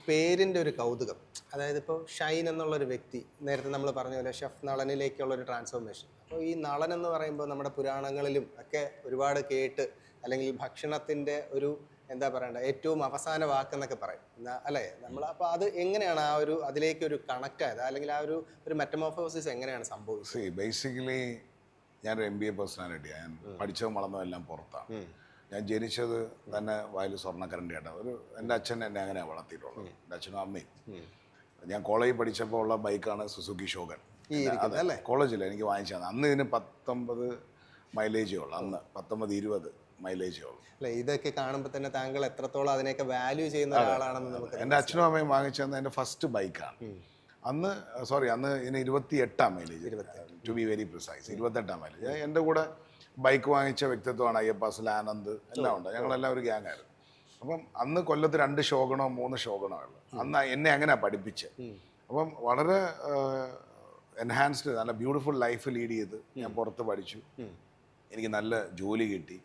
പേരിൻ്റെ ഒരു കൗതുകം. അതായത് ഇപ്പോൾ ഷൈൻ എന്നുള്ളൊരു വ്യക്തി, നേരത്തെ നമ്മൾ പറഞ്ഞ പോലെ ഷെഫ് നളനിലേക്കുള്ളൊരു ട്രാൻസ്ഫോർമേഷൻ. അപ്പോൾ ഈ നളൻ എന്ന് പറയുമ്പോൾ നമ്മുടെ പുരാണങ്ങളിലും ഒക്കെ ഒരുപാട് കേട്ട്, അല്ലെങ്കിൽ ഭക്ഷണത്തിൻ്റെ ഒരു എന്താ പറയണ്ട ഏറ്റവും അവസാന വാക്കെന്നൊക്കെ പറയും അല്ലേ നമ്മൾ. അപ്പോൾ അത് എങ്ങനെയാണ് ആ ഒരു അതിലേക്ക് ഒരു കണക്റ്റ് ആയത്, അല്ലെങ്കിൽ ആ ഒരു മെറ്റമോർഫോസിസ് എങ്ങനെയാണ് സംഭവിച്ചത്? ബേസിക്കലി ഞാനൊരു MBA പേഴ്സണാലിറ്റി. ഞാൻ പഠിച്ചതും വളർന്നതും എല്ലാം പുറത്താണ്. ഞാൻ ജനിച്ചത് തന്നെ വായിൽ സ്വർണ്ണക്കരണ്ടിയാണ്. എൻ്റെ അച്ഛൻ എന്നെ അങ്ങനെയാണ് വളർത്തിയിട്ടുള്ളത്, എൻ്റെ അച്ഛനും അമ്മയും. ഞാൻ കോളേജിൽ പഠിച്ചപ്പോൾ ഉള്ള ബൈക്കാണ് സുസുക്കി ഷോഗൻ. അല്ലേ, കോളേജിൽ എനിക്ക് വാങ്ങിച്ചത്. അന്ന് ഇതിന് 19 മൈലേജേ ഉള്ളൂ. അന്ന് 19-20 മൈലേജേ ഉള്ളൂ. അല്ല, ഇതൊക്കെ കാണുമ്പോൾ തന്നെ താങ്കൾ എത്രത്തോളം അതിനെയൊക്കെ വാല്യൂ ചെയ്യുന്ന ഒരാളാണെന്ന് നമുക്ക്. എൻ്റെ അച്ഛനും അമ്മയും വാങ്ങിച്ചത് എൻ്റെ ഫസ്റ്റ് ബൈക്കാണ്. അന്ന് ഇതിന് 28 mileage, to be very precise 28 mileage. എൻ്റെ കൂടെ ബൈക്ക് വാങ്ങിച്ച വ്യക്തിത്വമാണ് അയ്യപ്പാസിൽ ആനന്ദ്, എല്ലാം ഉണ്ട്. ഞങ്ങളെല്ലാം ഒരു ഗ്യാങ് ആയിരുന്നു. അപ്പം അന്ന് കൊല്ലത്ത് 2 ഷോഗണോ 3 ഷോഗണോ ഉള്ളു. അന്ന് എന്നെ അങ്ങനെയാണ് പഠിപ്പിച്ചത്. അപ്പം വളരെ എൻഹാൻസ്ഡ്, നല്ല ബ്യൂട്ടിഫുൾ ലൈഫ് ലീഡ് ചെയ്ത് ഞാൻ പുറത്ത് പഠിച്ചു. എനിക്ക് നല്ല ജോലി കിട്ടി.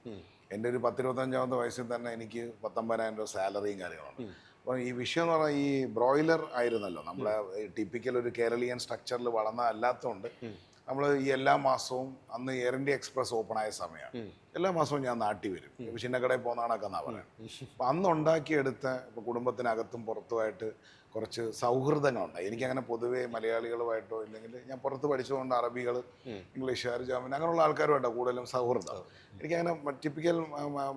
എൻ്റെ ഒരു 10-25 വയസ്സിൽ തന്നെ എനിക്ക് 19,000 രൂപ സാലറിയും കാര്യങ്ങളാണ്. അപ്പോൾ ഈ വിഷയം എന്ന് പറഞ്ഞാൽ ഈ ബ്രോയിലർ ആയിരുന്നല്ലോ, നമ്മളെ ടിപ്പിക്കൽ ഒരു കേരളീയൻ സ്ട്രക്ചറിൽ വളർന്ന അല്ലാത്തതുകൊണ്ട് നമ്മൾ ഈ എല്ലാ മാസവും, അന്ന് എയർ ഇന്ത്യ എക്സ്പ്രസ് ഓപ്പൺ ആയ സമയമാണ്, എല്ലാ മാസവും ഞാൻ നാട്ടിൽ വരും. ഇപ്പോൾ ചിന്നക്കടയിൽ പോകുന്നതാണൊക്കെ എന്നാണ് പറയുന്നത്. അപ്പം അന്ന് ഉണ്ടാക്കിയെടുത്ത, ഇപ്പോൾ കുടുംബത്തിനകത്തും പുറത്തുമായിട്ട് കുറച്ച് സൗഹൃദങ്ങളുണ്ടായി. എനിക്കങ്ങനെ പൊതുവേ മലയാളികളുമായിട്ടോ, ഇല്ലെങ്കിൽ ഞാൻ പുറത്ത് പഠിച്ചതുകൊണ്ട് അറബികൾ, ഇംഗ്ലീഷുകാർ, ജർമ്മൻ അങ്ങനെയുള്ള ആൾക്കാരുമായിട്ടോ കൂടുതലും സൗഹൃദം. എനിക്കങ്ങനെ ടിപ്പിക്കൽ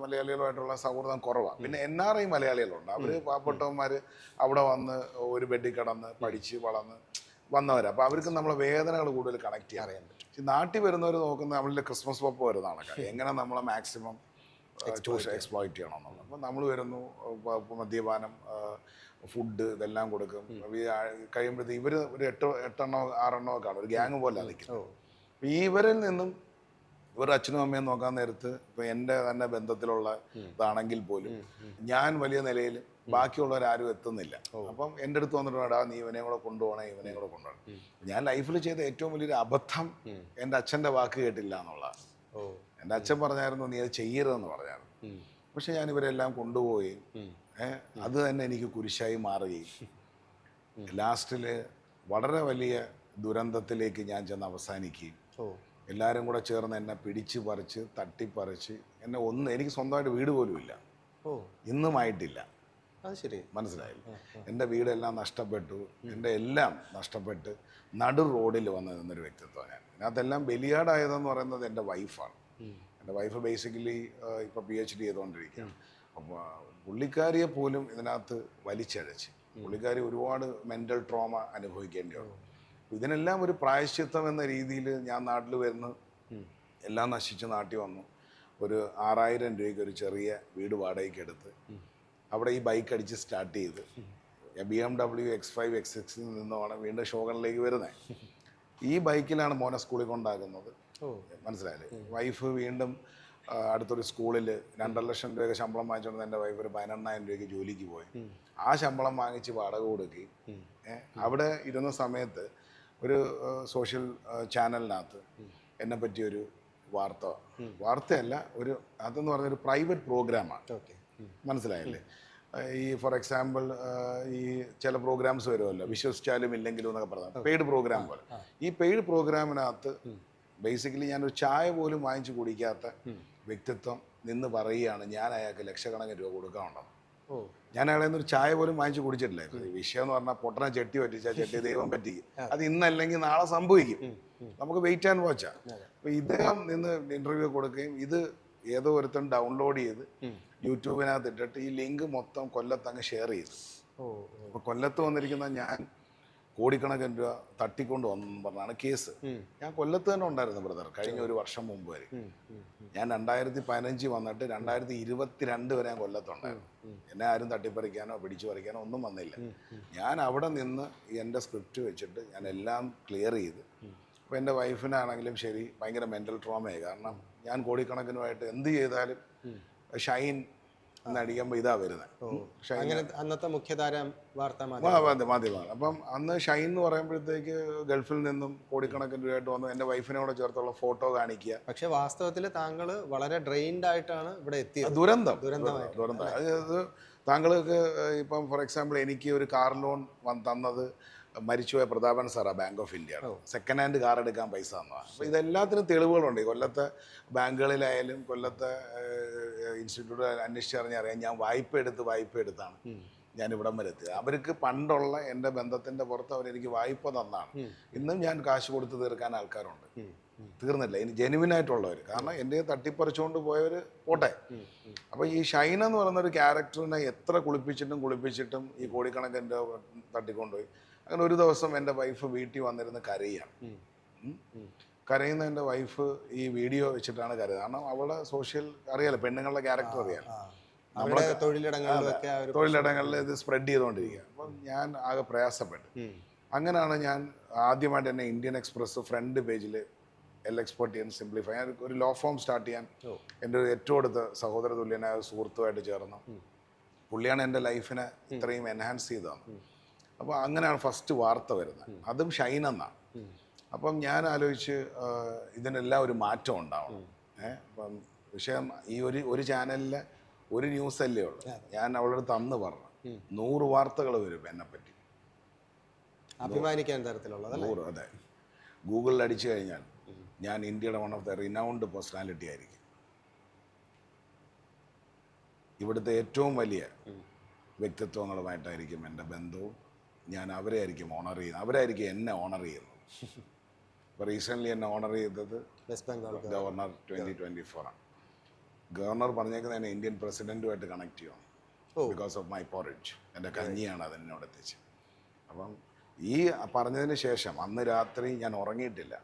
മലയാളികളുമായിട്ടുള്ള സൗഹൃദം കുറവാണ്. പിന്നെ NRI മലയാളികളുണ്ട്. അവർ പാവപ്പെട്ടവന്മാർ അവിടെ വന്ന് ഒരു ബെഡിൽ കിടന്ന് പഠിച്ച് വളർന്ന് വന്നവരാണ്. അപ്പോൾ അവർക്ക് നമ്മളെ വേദനകൾ കൂടുതൽ കണക്ട് ചെയ്യാൻ അറിയാൻ പറ്റും. പക്ഷേ നാട്ടിൽ വരുന്നവർ നോക്കുന്നത് നമ്മളിൽ ക്രിസ്മസ് പപ്പ് വരുന്നതാണ്, എങ്ങനെ നമ്മളെ മാക്സിമം എക്സ്പ്ലോയിറ്റ് ചെയ്യണം എന്നുള്ളത്. അപ്പോൾ നമ്മൾ വരുന്നു, മദ്യപാനം, ഫുഡ് ഇതെല്ലാം കൊടുക്കും. കഴിയുമ്പോഴത്തേക്ക് ഇവർ ഒരു 8-8 6 കാണും, ഒരു ഗ്യാങ് പോലെ നിൽക്കുന്നത്. അപ്പോൾ ഇവരിൽ നിന്നും ഇവരുടെ അച്ഛനും അമ്മയും നോക്കാൻ നേരത്ത്, ഇപ്പോൾ എൻ്റെ തന്നെ ബന്ധത്തിലുള്ള ഇതാണെങ്കിൽ പോലും ഞാൻ വലിയ നിലയിൽ ബാക്കിയുള്ളവരാരും എത്തുന്നില്ല. അപ്പം എൻ്റെ അടുത്ത് വന്നിട്ട് നീ ഇവനെ കൂടെ കൊണ്ടുപോകണേ, ഇവനെ കൂടെ കൊണ്ടുപോകണം. ഞാൻ ലൈഫിൽ ചെയ്ത ഏറ്റവും വലിയൊരു അബദ്ധം എൻ്റെ അച്ഛൻ്റെ വാക്ക് കേട്ടില്ല എന്നുള്ളതാണ്. എൻ്റെ അച്ഛൻ പറഞ്ഞായിരുന്നു നീ അത് ചെയ്യരുതെന്ന് പറഞ്ഞായിരുന്നു. പക്ഷെ ഞാൻ ഇവരെല്ലാം കൊണ്ടുപോയി, അത് തന്നെ എനിക്ക് കുരിശായി മാറുകയും ലാസ്റ്റിൽ വളരെ വലിയ ദുരന്തത്തിലേക്ക് ഞാൻ ചെന്ന് അവസാനിക്കുകയും എല്ലാവരും കൂടെ ചേർന്ന് എന്നെ പിടിച്ച് പറിച്ച് തട്ടിപ്പറിച്ച് എനിക്ക് സ്വന്തമായിട്ട് വീട് പോലും ഇല്ല, ഇന്നുമായിട്ടില്ല. ശരി, മനസ്സിലായില്ല. എൻ്റെ വീടെല്ലാം നഷ്ടപ്പെട്ടു, എൻ്റെ എല്ലാം നഷ്ടപ്പെട്ട് നടു റോഡിൽ വന്ന് നിന്നൊരു വ്യക്തിത്വം ഞാൻ. അതിനകത്തെല്ലാം ബലിയാടായതെന്ന് പറയുന്നത് എൻ്റെ വൈഫാണ്. എൻ്റെ വൈഫ് ബേസിക്കലി ഇപ്പോൾ PhD ചെയ്തുകൊണ്ടിരിക്കുകയാണ്. അപ്പോൾ പുള്ളിക്കാരിയെ പോലും ഇതിനകത്ത് വലിച്ചഴച്ച്, പുള്ളിക്കാരി ഒരുപാട് മെൻ്റൽ ട്രോമ അനുഭവിക്കേണ്ടി വന്നു. ഇതിനെല്ലാം ഒരു പ്രായശ്ചിത്തം എന്ന രീതിയിൽ ഞാൻ നാട്ടിൽ വരുന്നു, എല്ലാം നശിച്ച് നാട്ടിൽ വന്നു. ഒരു 6,000 രൂപയ്ക്ക് ഒരു ചെറിയ വീട് വാടകയ്ക്ക് എടുത്ത് അവിടെ ഈ ബൈക്ക് അടിച്ച് സ്റ്റാർട്ട് ചെയ്ത് BMW X5 X6 നിന്നുമാണ് വീണ്ടും ഷോഗണിലേക്ക് വരുന്നത്. ഈ ബൈക്കിലാണ് മോനെ സ്കൂളിൽ കൊണ്ടാക്കുന്നത്. മനസ്സിലായില്ലേ? വൈഫ് വീണ്ടും അടുത്തൊരു സ്കൂളിൽ 2.5 ലക്ഷം രൂപയ്ക്ക് ശമ്പളം വാങ്ങിച്ചുകൊണ്ട് എൻ്റെ വൈഫ് ഒരു 18,000 രൂപയ്ക്ക് ജോലിക്ക് പോയി. ആ ശമ്പളം വാങ്ങിച്ച് വാടക കൊടുക്കുകയും അവിടെ ഇരുന്ന സമയത്ത് ഒരു സോഷ്യൽ ചാനലിനകത്ത് എന്നെ പറ്റിയൊരു വാർത്തയല്ല, അതെന്ന് പറഞ്ഞൊരു പ്രൈവറ്റ് പ്രോഗ്രാമാണ്. മനസ്സിലായില്ലേ? ഈ ഫോർ എക്സാമ്പിൾ ഈ ചില പ്രോഗ്രാംസ് വരുമല്ലോ, വിശ്വസിച്ചാലും ഇല്ലെങ്കിലും എന്നൊക്കെ പറഞ്ഞാൽ പെയ്ഡ് പ്രോഗ്രാം പോലെ. ഈ പെയ്ഡ് പ്രോഗ്രാമിനകത്ത് ബേസിക്കലി ഞാനൊരു ചായ പോലും വാങ്ങിച്ചു കുടിക്കാത്ത വ്യക്തിത്വം നിന്ന് പറയുകയാണ് ഞാൻ അയാൾക്ക് ലക്ഷക്കണക്കിന് രൂപ കൊടുക്കാനുണ്ടെന്ന്. ഞാൻ അയാളെ ഒരു ചായ പോലും വാങ്ങിച്ചു കുടിച്ചിട്ടില്ലായിരുന്നു. വിഷയം എന്ന് പറഞ്ഞാൽ പൊട്ടനെ ചെട്ടി പറ്റിച്ചാൽ ചെട്ടി ദൈവം പറ്റിക്കും. അത് ഇന്നല്ലെങ്കിൽ നാളെ സംഭവിക്കും, നമുക്ക് വെയിറ്റ് ആൻഡ് വാച്ചാ. അപ്പോൾ ഇദ്ദേഹം നിന്ന് ഇന്റർവ്യൂ കൊടുക്കുകയും ഇത് ഏതോ ഒരുത്തൻ ഡൗൺലോഡ് ചെയ്ത് യൂട്യൂബിനകത്ത് ഇട്ടിട്ട് ഈ ലിങ്ക് മൊത്തം കൊല്ലത്ത് അങ്ങ് ഷെയർ ചെയ്തു. അപ്പോൾ കൊല്ലത്ത് വന്നിരിക്കുന്ന ഞാൻ കോടിക്കണക്കിന് രൂപ തട്ടിക്കൊണ്ട് വന്നെന്ന് പറഞ്ഞാണ് കേസ്. ഞാൻ കൊല്ലത്ത് തന്നെ ഉണ്ടായിരുന്നു ബ്രദർ, കഴിഞ്ഞ ഒരു വർഷം മുമ്പ് വരെ. ഞാൻ 2015 വന്നിട്ട് 2022 വരെ ഞാൻ കൊല്ലത്തുണ്ടായിരുന്നു. എന്നെ ആരും തട്ടിപ്പറിക്കാനോ പിടിച്ചു പറിക്കാനോ ഒന്നും വന്നില്ല. ഞാൻ അവിടെ നിന്ന് എൻ്റെ സ്ക്രിപ്റ്റ് വെച്ചിട്ട് ഞാൻ എല്ലാം ക്ലിയർ ചെയ്ത്. അപ്പോൾ എൻ്റെ വൈഫിനാണെങ്കിലും ശരി ഭയങ്കര മെൻ്റൽ ട്രോമയായി. കാരണം ഞാൻ കോടിക്കണക്കിനുമായിട്ട് എന്ത് ചെയ്താലും ഷൈൻ എന്നടിക്കുമ്പോൾ ഇതാ വരുന്നത്. അന്നത്തെ മുഖ്യധാര മാധ്യമമാണ്. അപ്പം അന്ന് ഷൈൻ എന്ന് പറയുമ്പോഴത്തേക്ക് ഗൾഫിൽ നിന്നും കോടിക്കണക്കിന് രൂപയായിട്ട് വന്നു എൻ്റെ വൈഫിനോട് ചേർത്തുള്ള ഫോട്ടോ കാണിക്കുക. പക്ഷെ വാസ്തവത്തിൽ താങ്കൾ വളരെ ഡ്രെയിൻഡ് ആയിട്ടാണ് ഇവിടെ എത്തിയത്. ദുരന്തം. അത് താങ്കൾക്ക് ഇപ്പം ഫോർ എക്സാമ്പിൾ എനിക്ക് ഒരു കാർ ലോൺ തന്നത് മരിച്ചുപോയ പ്രതാപൻ സാറാ bank of India second hand car എടുക്കാൻ പൈസ തന്നതാണ്. അപ്പോൾ ഇതെല്ലാത്തിനും തെളിവുകളുണ്ട്. കൊല്ലത്തെ ബാങ്കുകളിലായാലും കൊല്ലത്തെ ഇൻസ്റ്റിറ്റ്യൂട്ട് അന്വേഷിച്ചറിഞ്ഞറിയാം ഞാൻ വായ്പ എടുത്താണ് ഞാൻ ഇവിടം വരെ എത്തിയത്. അവർക്ക് പണ്ടുള്ള എൻ്റെ ബന്ധത്തിൻ്റെ പുറത്ത് അവരെനിക്ക് വായ്പ തന്നാണ്. ഇന്നും ഞാൻ കാശ് കൊടുത്ത് തീർക്കാൻ ആൾക്കാരുണ്ട്. തീർന്നില്ല, ഇനി ജെനുവിനായിട്ടുള്ളവർ. കാരണം എൻ്റെ തട്ടിപ്പറിച്ചുകൊണ്ട് പോയവർ പോട്ടെ. അപ്പോൾ ഈ ഷൈൻ എന്ന് പറയുന്ന ഒരു ക്യാരക്ടറിനെ എത്ര കുളിപ്പിച്ചിട്ടും ഈ കോടിക്കണക്കിന് രൂപ തട്ടിക്കൊണ്ടുപോയി. അങ്ങനെ ഒരു ദിവസം എൻ്റെ വൈഫ് വീട്ടിൽ വന്നിരുന്ന് കരയാണ്. കരയുന്ന എൻ്റെ വൈഫ് ഈ വീഡിയോ വെച്ചിട്ടാണ് കരയുന്നത്. കാരണം അവളുടെ സോഷ്യൽ അറിയാലോ, പെണ്ണുങ്ങളുടെ ക്യാരക്ടർ അറിയാലോ, നമ്മളെ തൊഴിലിടങ്ങളിൽ ഇത് സ്പ്രെഡ് ചെയ്തുകൊണ്ടിരിക്കുക. അപ്പം ഞാൻ ആകെ പ്രയാസപ്പെട്ടു. അങ്ങനെയാണ് ഞാൻ ആദ്യമായിട്ട് എന്നെ ഇന്ത്യൻ എക്സ്പ്രസ് ഫ്രണ്ട് പേജിൽ എക്സ്പെർട്ട് ചെയ്യാൻ സിംപ്ലിഫൈ ഞാൻ ഒരു ലോ ഫോം സ്റ്റാർട്ട് ചെയ്യാൻ എൻ്റെ ഒരു ഏറ്റവും അടുത്ത സഹോദര തുല്യനായ സുഹൃത്തുമായിട്ട് ചേർന്നു. പുള്ളിയാണ് എൻ്റെ ലൈഫിനെ ഇത്രയും എൻഹാൻസ് ചെയ്തതാണ്. അപ്പോൾ അങ്ങനെയാണ് ഫസ്റ്റ് വാർത്ത വരുന്നത്, അതും ഷൈൻ എന്നാണ്. അപ്പം ഞാൻ ആലോചിച്ച് ഇതിനെല്ലാം ഒരു മാറ്റം ഉണ്ടാവണം. അപ്പം വിഷയം ഈ ഒരു ചാനലിലെ ഒരു ന്യൂസ് അല്ലേ ഉള്ളൂ. ഞാൻ അവളുടെ അടുത്ത് അന്ന് പറഞ്ഞു 100 വാർത്തകൾ വരും എന്നെപ്പറ്റി, അഭിമാനിക്കാൻ തരത്തിലുള്ളത് 100. അതെ, ഗൂഗിളിൽ അടിച്ചു കഴിഞ്ഞാൽ ഞാൻ ഇന്ത്യയുടെ one of the renowned personality ആയിരിക്കും. ഇവിടുത്തെ ഏറ്റവും വലിയ വ്യക്തിത്വങ്ങളുമായിട്ടായിരിക്കും എൻ്റെ ബന്ധവും. ഞാൻ അവരെ ആയിരിക്കും ഓണർ ചെയ്യുന്നത്, അവരായിരിക്കും എന്നെ ഓണർ ചെയ്യുന്നത്. ഇപ്പോൾ റീസെൻ്റ്ലി എന്നെ ഓണർ ചെയ്തത് വെസ്റ്റ് ബംഗാൾ ഗവർണർ 2024 ആണ്. ഗവർണർ പറഞ്ഞേക്കുന്നത് എന്നെ ഇന്ത്യൻ പ്രസിഡൻറ്റുമായിട്ട് കണക്ട് ചെയ്യണം. ബിക്കോസ് ഓഫ് മൈ പോറിഡ്ജ്, എൻ്റെ കഞ്ഞിയാണ് അതിനോട് എത്തിച്ച്. അപ്പം ഈ പറഞ്ഞതിന് ശേഷം അന്ന് രാത്രി ഞാൻ ഉറങ്ങിയിട്ടില്ല.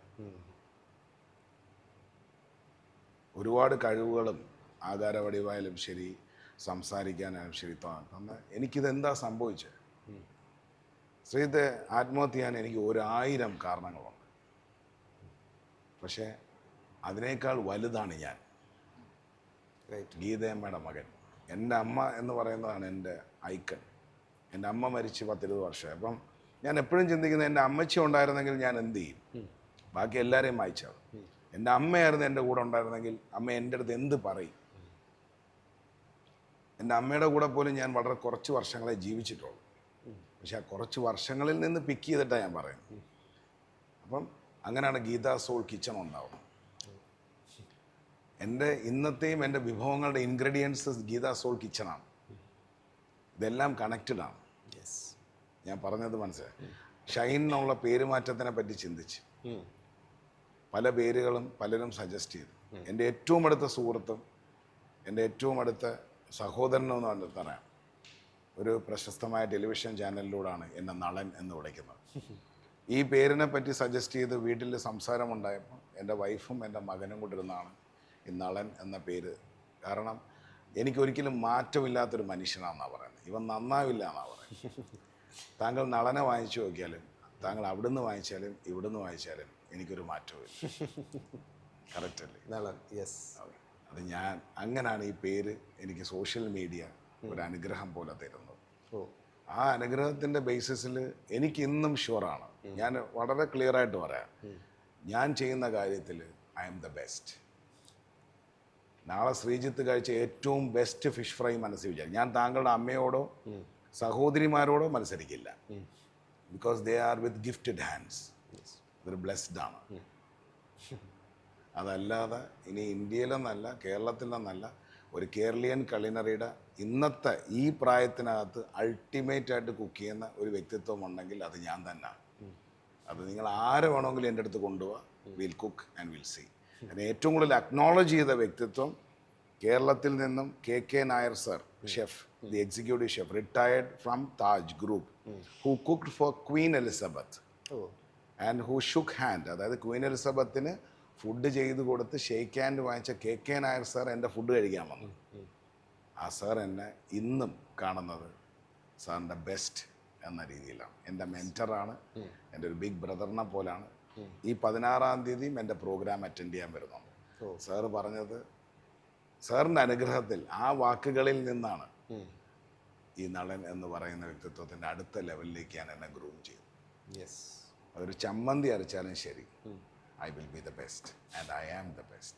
ഒരുപാട് കഴിവുകളും ആകാരവടിവായാലും ശരി, സംസാരിക്കാനായാലും ശരി തന്നെ എനിക്കിതെന്താ സംഭവിച്ചത്. ശ്രീത്തെ ആത്മഹത്യ ചെയ്യാൻ എനിക്ക് 1000 കാരണങ്ങളുണ്ട്. പക്ഷേ അതിനേക്കാൾ വലുതാണ് ഞാൻ, ഗീതയമ്മയുടെ മകൻ. എൻ്റെ അമ്മ എന്ന് പറയുന്നതാണ് എൻ്റെ ഐക്കൺ. എൻ്റെ അമ്മ മരിച്ച് 10-20 വർഷമായി. അപ്പം ഞാൻ എപ്പോഴും ചിന്തിക്കുന്നത് എൻ്റെ അമ്മച്ചി ഉണ്ടായിരുന്നെങ്കിൽ ഞാൻ എന്ത് ചെയ്യും, ബാക്കി എല്ലാവരെയും വായിച്ചാൽ. എൻ്റെ അമ്മയായിരുന്നു എൻ്റെ കൂടെ ഉണ്ടായിരുന്നെങ്കിൽ അമ്മ എൻ്റെ അടുത്ത് എന്ത് പറയും. എൻ്റെ അമ്മയുടെ കൂടെ പോലും ഞാൻ വളരെ കുറച്ച് വർഷങ്ങളെ ജീവിച്ചിട്ടുള്ളൂ. പക്ഷെ ആ കുറച്ച് വർഷങ്ങളിൽ നിന്ന് പിക്ക് ചെയ്തിട്ടാണ് ഞാൻ പറയുന്നത്. അപ്പം അങ്ങനെയാണ് ഗീതാ സോൾ കിച്ചൺ ഉണ്ടാവുന്നത്. എൻ്റെ ഇന്നത്തെയും എൻ്റെ വിഭവങ്ങളുടെ ഇൻഗ്രീഡിയൻസ് ഗീതാ സോൾ കിച്ചണാണ്. ഇതെല്ലാം കണക്റ്റഡാണ്. ഞാൻ പറഞ്ഞത് മനസ്സിലായി. ഷൈൻ എന്നുള്ള പേരുമാറ്റത്തിനെ പറ്റി ചിന്തിച്ച് പല പേരുകളും പലരും സജസ്റ്റ് ചെയ്തു. എൻ്റെ ഏറ്റവും അടുത്ത സുഹൃത്തും എൻ്റെ ഏറ്റവും അടുത്ത സഹോദരനും എന്ന് പറയാം, ഒരു പ്രശസ്തമായ ടെലിവിഷൻ ചാനലിലൂടെയാണ് എന്നെ നളൻ എന്ന് വിളിക്കുന്നത്. ഈ പേരിനെ പറ്റി സജസ്റ്റ് ചെയ്ത് വീട്ടിൽ സംസാരമുണ്ടായപ്പോൾ എൻ്റെ വൈഫും എൻ്റെ മകനും കൊണ്ടിരുന്നാണ് ഈ നളൻ എന്ന പേര്. കാരണം എനിക്കൊരിക്കലും മാറ്റമില്ലാത്തൊരു മനുഷ്യനാണെന്നാണ് പറയുന്നത്. ഇവൻ നന്നാവില്ല എന്നാണ് പറയുന്നത്. താങ്കൾ നളനെ വാങ്ങിച്ചു നോക്കിയാലും താങ്കൾ അവിടുന്ന് വാങ്ങിച്ചാലും ഇവിടുന്ന് വാങ്ങിച്ചാലും എനിക്കൊരു മാറ്റവും ഇല്ല. കറക്റ്റ് അല്ലേ? നളൻ, യെസ്. അത് ഞാൻ അങ്ങനെയാണ് ഈ പേര് എനിക്ക് സോഷ്യൽ മീഡിയ ഒരു അനുഗ്രഹം പോലെ തരുന്നത്. ആ അനുഗ്രഹത്തിൻ്റെ ബേസിസിൽ എനിക്ക് ഇന്നും ഷുവറാണ്. ഞാൻ വളരെ ക്ലിയർ ആയിട്ട് പറയാം, ഞാൻ ചെയ്യുന്ന കാര്യത്തിൽ ഐ എം ദ ബെസ്റ്റ്. നാളെ ശ്രീജിത്ത് കഴിച്ച ഏറ്റവും ബെസ്റ്റ് ഫിഷ് ഫ്രൈ മനസ്സിൽ വിചാരിക്കും. ഞാൻ താങ്കളുടെ അമ്മയോടോ സഹോദരിമാരോടോ മത്സരിക്കില്ല. Because they are with gifted hands. അതൊരു ബ്ലെസ്ഡ് ആണ്. അതല്ലാതെ ഇനി ഇന്ത്യയിലെന്നല്ല കേരളത്തിലെന്നല്ല, ഒരു കേരളീയൻ കള്ളിനറിയുടെ ഇന്നത്തെ ഈ പ്രായത്തിനകത്ത് അൾട്ടിമേറ്റായിട്ട് കുക്ക് ചെയ്യുന്ന ഒരു വ്യക്തിത്വം ഉണ്ടെങ്കിൽ അത് ഞാൻ തന്നെയാണ്. അത് നിങ്ങൾ ആരെ വേണമെങ്കിലും എൻ്റെ അടുത്ത് കൊണ്ടുപോവാ, will cook and will see. അതിന് ഏറ്റവും കൂടുതൽ അക്നോളജ് ചെയ്ത വ്യക്തിത്വം കേരളത്തിൽ നിന്നും KK Nair sir, chef, the executive chef, retired from Taj group, who cooked for Queen Elizabeth and who shook hand. അതായത് ക്വീൻ എലിസബത്തിന് ഫുഡ് ചെയ്ത് കൊടുത്ത് ഷേക്ക് ഹാൻഡ് വാങ്ങിച്ച KK നായർ സാർ എൻ്റെ ഫുഡ് കഴിക്കാൻ വന്നു. ആ സാർ എന്നെ ഇന്നും കാണുന്നത് സാറിൻ്റെ ബെസ്റ്റ് എന്ന രീതിയിലാണ്. എൻ്റെ മെൻറ്ററാണ്, എൻ്റെ ഒരു ബിഗ് ബ്രദറിനെ പോലാണ്. ഈ 16-ാം തീയതിയും എൻ്റെ പ്രോഗ്രാം അറ്റൻഡ് ചെയ്യാൻ വരുന്നുണ്ട്. സാറ് പറഞ്ഞത്, സാറിൻ്റെ അനുഗ്രഹത്തിൽ ആ വാക്കുകളിൽ നിന്നാണ് ഈ നളൻ എന്ന് പറയുന്ന വ്യക്തിത്വത്തിൻ്റെ അടുത്ത ലെവലിലേക്ക് ഞാൻ എന്നെ ഗ്രൂം ചെയ്തു. അതൊരു ചമ്മന്തി അരച്ചാലും ശരി, I will be the best and I am the best.